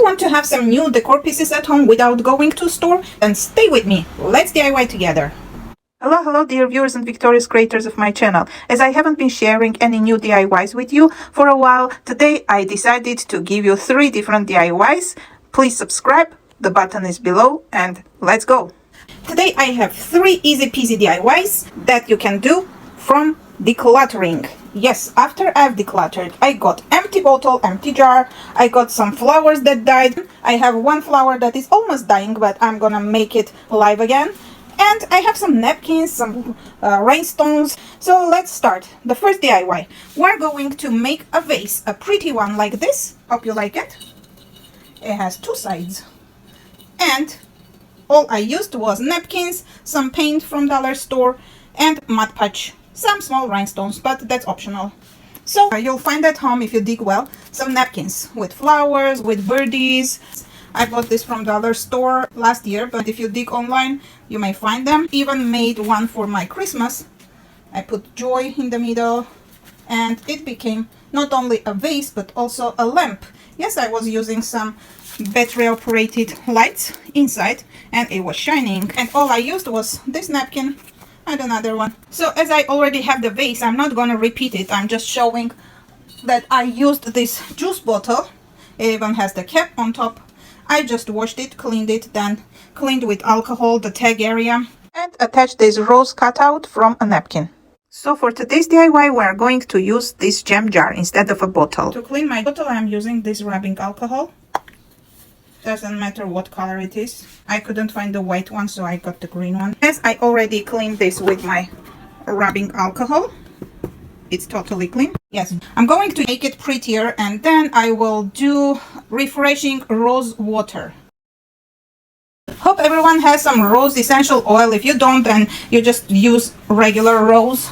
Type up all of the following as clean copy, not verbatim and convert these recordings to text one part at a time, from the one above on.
want to have some new decor pieces at home without going to store? Then stay with me. Let's DIY together. Hello dear viewers and victorious creators of my channel. As I haven't been sharing any new DIYs with you for a while, today I decided to give you 3 different DIYs. Please subscribe, the button is below, and let's go. Today I have 3 easy peasy DIYs that you can do from decluttering. Yes, after I've decluttered, I got empty bottle, empty jar, I got some flowers that died. I have one flower that is almost dying, but I'm gonna make it alive again. And I have some napkins, some rhinestones. So let's start. The first DIY. We're going to make a vase, a pretty one like this. Hope you like it. It has 2 sides. And all I used was napkins, some paint from dollar store, and Mod Podge. Some small rhinestones, but that's optional. So you'll find at home, if you dig well, some napkins with flowers, with birdies. I bought this from dollar store last year, but if you dig online, you may find them. Even made one for my Christmas. I put joy in the middle, and it became not only a vase, but also a lamp. Yes, I was using some battery-operated lights inside, and it was shining. And all I used was this napkin and another one. So as I already have the vase, I'm not gonna repeat it. I'm just showing that I used this juice bottle. It even has the cap on top. I just washed it, cleaned it, then cleaned with alcohol the tag area, and attached this rose cutout from a napkin. So for today's DIY, we're going to use this jam jar instead of a bottle. To clean my bottle, I'm using this rubbing alcohol. Doesn't matter what color it is. I couldn't find the white one, so I got the green one. As I already cleaned this with my rubbing alcohol, it's totally clean. Yes, I'm going to make it prettier, and then I will do refreshing rose water. Hope everyone has some rose essential oil. If you don't, then you just use regular rose.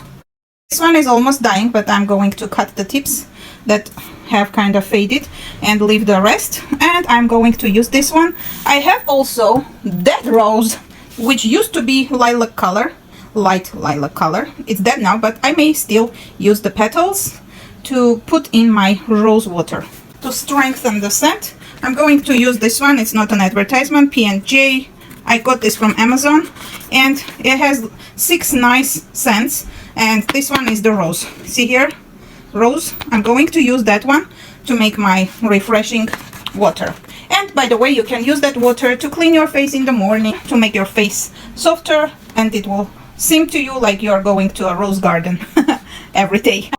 This one is almost dying, but I'm going to cut the tips that have kind of faded and leave the rest. And I'm going to use this one. I have also dead rose, which used to be lilac color, light lilac color. It's dead now, but I may still use the petals to put in my rose water. To strengthen the scent, I'm going to use this one. It's not an advertisement, P&J. I got this from Amazon, and it has 6 nice scents, and this one is the rose. See here? Rose. I'm going to use that one to make my refreshing water. And by the way, you can use that water to clean your face in the morning, to make your face softer, and it will seem to you like you're going to a rose garden every day.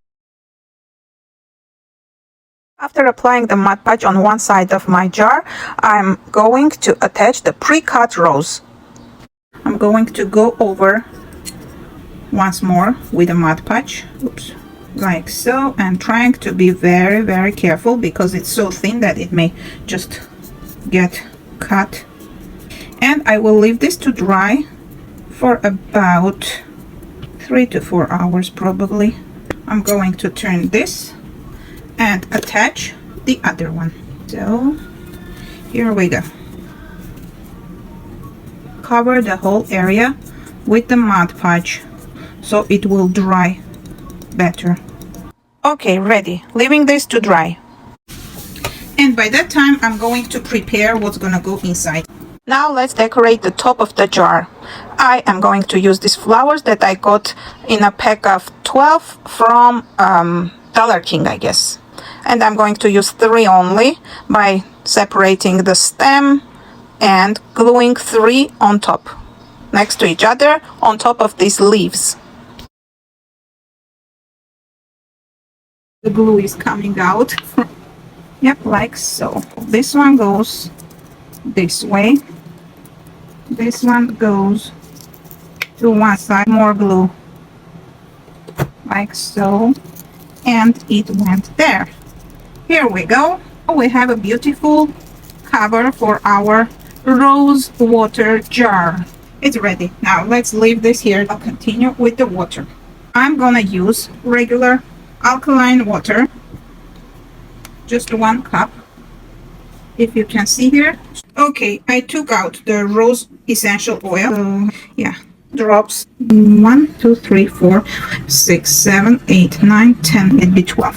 After applying the Mod Podge on one side of my jar, I'm going to attach the pre-cut rose. I'm going to go over once more with the Mod Podge. Oops. Like so, and trying to be very careful because it's so thin that it may just get cut. And I will leave this to dry for about 3 to 4 hours probably. I'm going to turn this and attach the other one. So here we go. Cover the whole area with the Mod Podge so it will dry better. Okay, ready. Leaving this to dry. And by that time, I'm going to prepare what's gonna go inside. Now let's decorate the top of the jar. I am going to use these flowers that I got in a pack of 12 from Dollar King, I guess. And I'm going to use 3 only by separating the stem and gluing 3 on top, next to each other, on top of these leaves. The glue is coming out. Yep, like so. This one goes this way. This one goes to one side. More glue. Like so. And it went there. Here we go. We have a beautiful cover for our rose water jar. It's ready. Now let's leave this here. I'll continue with the water. I'm gonna use regular alkaline water, just 1 cup, if you can see here. Okay, I took out the rose essential oil. So, yeah, drops 1, 2, 3, 4, 6, 7, 8, 9, 10, it'd be 12.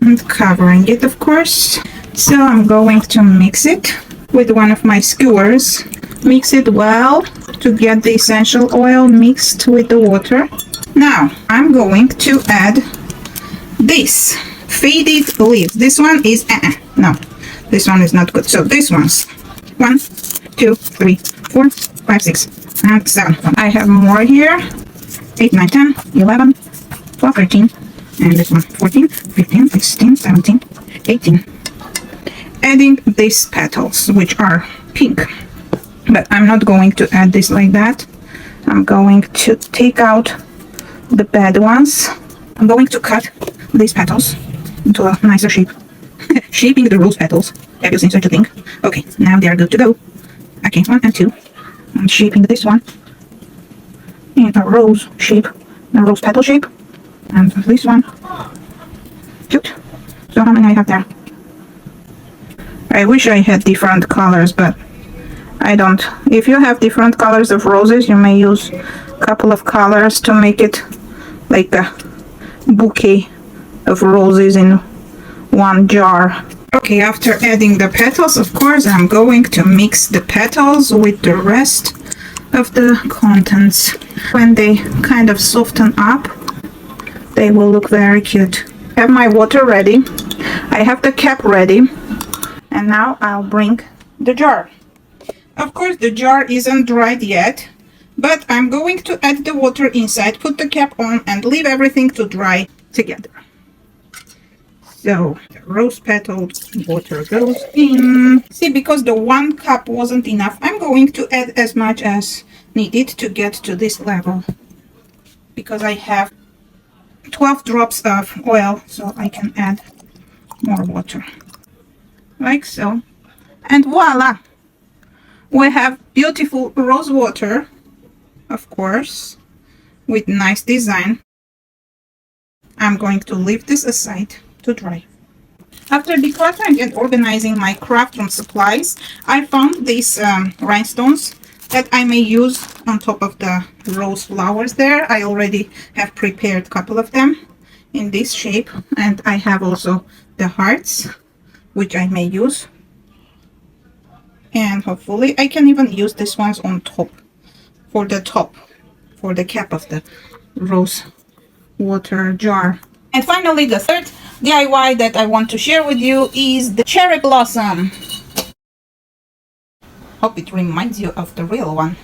And covering it, of course. So I'm going to mix it with one of my skewers. Mix it well to get the essential oil mixed with the water. Now I'm going to add this faded leaves. This one is no, this one is not good. So this one's 1, 2, 3, 4, 5, 6, and 7. I have more here. 8, 9, 10, 11, 12, 13, and this one 14, 15, 16, 17, 18. Adding these petals, which are pink, but I'm not going to add this like that. I'm going to take out the bad ones. I'm going to cut these petals into a nicer shape. Shaping the rose petals. Have you seen such a thing? Okay, now they are good to go. Okay, 1 and 2. I'm shaping this one in a rose shape, a rose petal shape, and this one. Cute. So how many I have there? I wish I had different colors, but I don't. If you have different colors of roses, you may use a couple of colors to make it like a bouquet of roses in one jar. Okay, after adding the petals, of course, I'm going to mix the petals with the rest of the contents. When they kind of soften up, they will look very cute. I have my water ready. I have the cap ready. And now I'll bring the jar. Of course, the jar isn't dried yet, but I'm going to add the water inside, put the cap on, and leave everything to dry together. So the rose petal water goes in. See, because the 1 cup wasn't enough, I'm going to add as much as needed to get to this level, because I have 12 drops of oil, so I can add more water. Like so. And voila! We have beautiful rose water, of course, with nice design. I'm going to leave this aside to dry. After decluttering and organizing my craft room supplies, I found these rhinestones that I may use on top of the rose flowers there. I already have prepared a couple of them in this shape, and I have also the hearts, which I may use. And hopefully I can even use these ones on top, for the cap of the rose water jar. And finally, the third DIY that I want to share with you is the cherry blossom. Hope it reminds you of the real one,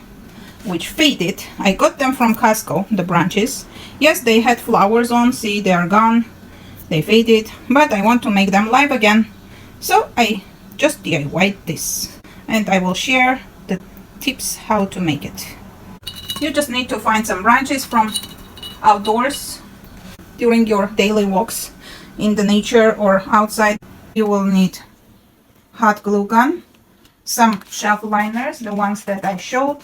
which faded. I got them from Costco, the branches. Yes, they had flowers on. See, they are gone. They faded, but I want to make them live again. So I just DIY'd this, and I will share the tips how to make it. You just need to find some branches from outdoors during your daily walks in the nature or outside. You will need hot glue gun, some shelf liners, the ones that I showed,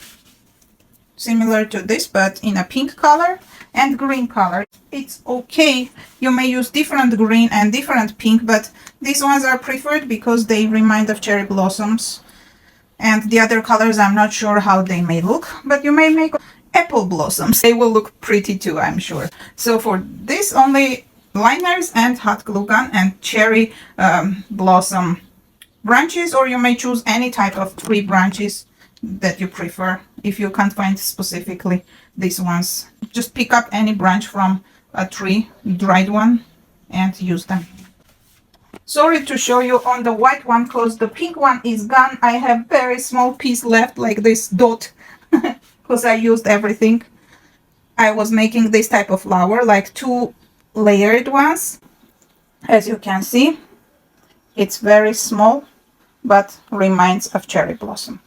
similar to this but in a pink color and green color. It's okay, you may use different green and different pink, but these ones are preferred because they remind of cherry blossoms. And the other colors, I'm not sure how they may look, but you may make apple blossoms. They will look pretty too, I'm sure. So for this, only liners and hot glue gun and cherry blossom branches, or you may choose any type of tree branches that you prefer. If you can't find specifically these ones, just pick up any branch from a tree, dried one, and use them. Sorry to show you on the white one because the pink one is gone. I have very small piece left, like this dot, because I used everything. I was making this type of flower, like 2 layered ones. As you can see, it's very small, but reminds of cherry blossom.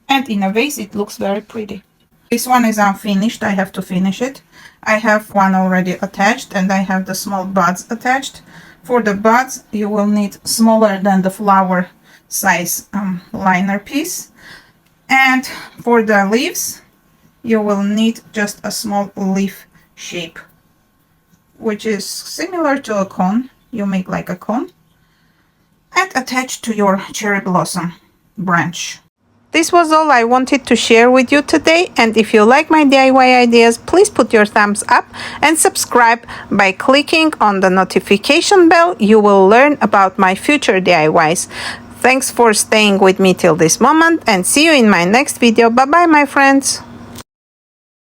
And in a vase, it looks very pretty. This one is unfinished. I have to finish it. I have one already attached, and I have the small buds attached. For the buds, you will need smaller than the flower size liner piece. And for the leaves, you will need just a small leaf shape, which is similar to a cone. You make like a cone and attach to your cherry blossom branch. This was all I wanted to share with you today, and if you like my DIY ideas, please put your thumbs up and subscribe by clicking on the notification bell. You will learn about my future DIYs. Thanks for staying with me till this moment, and see you in my next video. Bye bye, my friends.